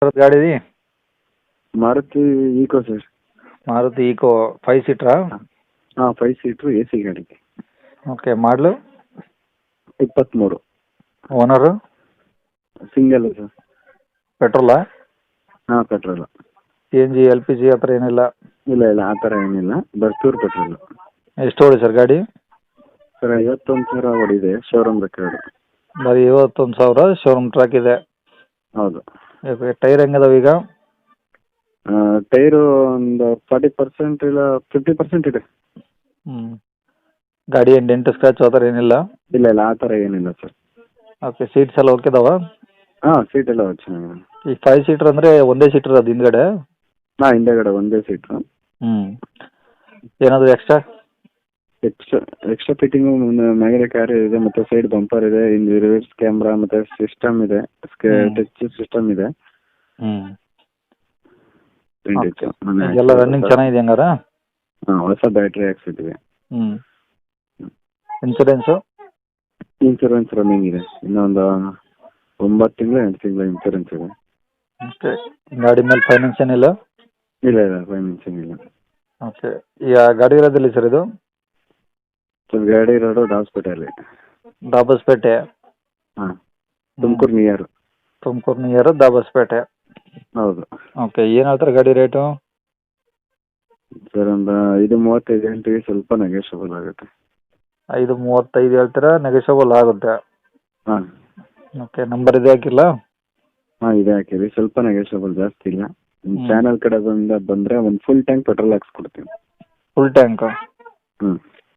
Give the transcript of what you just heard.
ಗಾಡಿ Maruti Eeco sir. Maruti Eeco 5 ಸೀಟ್ರಾ? ಹಾಂ 5 ಸೀಟ್ರು ಎ ಸಿ ಗಾಡಿ. Okay. Model 23. Owner single sir. ಪೆಟ್ರೋಲಾ? ಹಾಂ ಪೆಟ್ರೋಲು. CNG LPG ಆ ಥರ ಏನಿಲ್ಲ? ಇಲ್ಲ ಆ ಥರ ಏನಿಲ್ಲ, ಬರ್ತೂರು ಪೆಟ್ರೋಲು. ಎಷ್ಟು ಓಡಿ ಸರ್ ಗಾಡಿ? ಸರ್ 51,000 ಓಡಿದೆ, ಶೋರೂಮ್ ರೆಕಾರ್ಡು. ಬರೀ 51,000 ಶೋರೂಮ್ ಟ್ರ್ಯಾಕ್ ಇದೆ. ಹೌದು. ಟೈರ್ ಹೆಂಗದಾವ ಈಗ? ಟೈರು ಒಂದು 40% ಇಲ್ಲ 50% ಇದೆ. ಗಾಡಿ ಏನು ಡೆಂಟ್ ಸ್ಕ್ರಾಚ್ ಆ ಥರ ಏನಿಲ್ಲ? ಇಲ್ಲ ಆ ಥರ ಏನಿಲ್ಲ ಸರ್. ಓಕೆ. ಸೀಟ್ಸ್ ಎಲ್ಲ ಓಕೆ ಇದಾವ? ಹಾಂ ಸೀಟ್ ಎಲ್ಲ ಚೆನ್ನಾಗಿದೆ. ಈಗ 5 ಸೀಟ್ರ್ ಅಂದರೆ ಒಂದೇ ಸೀಟ್ರ್ ಅದು ಹಿಂದ್ಗಡೆ? ಹಾಂ ಹಿಂದೆಗಡೆ ಒಂದೇ ಸೀಟು. ಏನಾದರೂ ಎಕ್ಸ್ಟ್ರಾ ಫಿಟ್ಟಿಂಗು ಮ್ಯಾಗಡೆ ಕ್ಯಾರಿ ಇದೆ, ಮತ್ತು ಸೈಡ್ ಬಂಪರ್ ಇದೆ, ಇಲ್ಲಿ ರಿವರ್ಸ್ ಕ್ಯಾಮ್ರಾ ಮತ್ತು ಸಿಸ್ಟಮ್ ಇದೆ, ಟಚ್ ಸಿಸ್ಟಮ್ ಇದೆ. ಎಲ್ಲ ರನ್ನಿಂಗ್ ಚೆನ್ನಾಗಿದೆ ಹಂಗಾರ? ಹಾಂ ಹೊಸ ಬ್ಯಾಟ್ರಿ ಹಾಕ್ಸಿದ್ವಿ. ಇನ್ಸೂರೆನ್ಸ್ ರನ್ನಿಂಗ್ ಇದೆ, ಇನ್ನೊಂದು 9 ತಿಂಗಳು 8 ತಿಂಗಳು ಇನ್ಸೂರೆನ್ಸ್ ಇದೆ. ಓಕೆ. ಗಾಡಿ ಮೇಲೆ ಫೈನಾನ್ಸ್ ಏನಿಲ್ಲ? ಇಲ್ಲ ಫೈನಾನ್ಸ್ ಏನಿಲ್ಲ. ಓಕೆ. ಈಗ ಗಾಡಿ ಇರೋದಿಲ್ಲ ಸರ್ ಇದು? ಸರ್ ಗಾಡಿ ಇರೋದು ಹಾಸ್ಪಿಟಲ್ಲಿ. ದಾಬಸ್ಪೇಟೆ? ಹಾಂ ತುಮಕೂರು ನಿಯರ್. ತುಮಕೂರು ನಿಯರ್ ದಾಬಸ್ಪೇಟೆ. ಹೌದು. ಓಕೆ. ಏನು ಹೇಳ್ತಾರೆ ಗಾಡಿ ರೇಟು? ಸರ್ ಒಂದು 5:35 ಹೇಳ್ತೀವಿ, ಸ್ವಲ್ಪ ನೆಗೋಷಿಯಬಲ್ ಆಗುತ್ತೆ. 5:35 ಹೇಳ್ತೀರಾ, ನೆಗೋಷಿಯಬಲ್ ಆಗುತ್ತೆ? ಹಾಂ. ಓಕೆ. ನಂಬರ್ ಇದೆ ಹಾಕಿಲ್ಲ? ಹಾಂ ಇದೆ ಹಾಕಿರಿ, ಸ್ವಲ್ಪ ನೆಗೋಷಿಯಬಲ್, ಜಾಸ್ತಿ ಇಲ್ಲ. ನಿಮ್ಮ ಚಾನಲ್ ಕಡೆ ಬಂದರೆ ಒಂದು ಫುಲ್ ಟ್ಯಾಂಕ್ ಪೆಟ್ರೋಲ್ ಹಾಕ್ಸ್ಕೊಡ್ತೀನಿ. Full tank?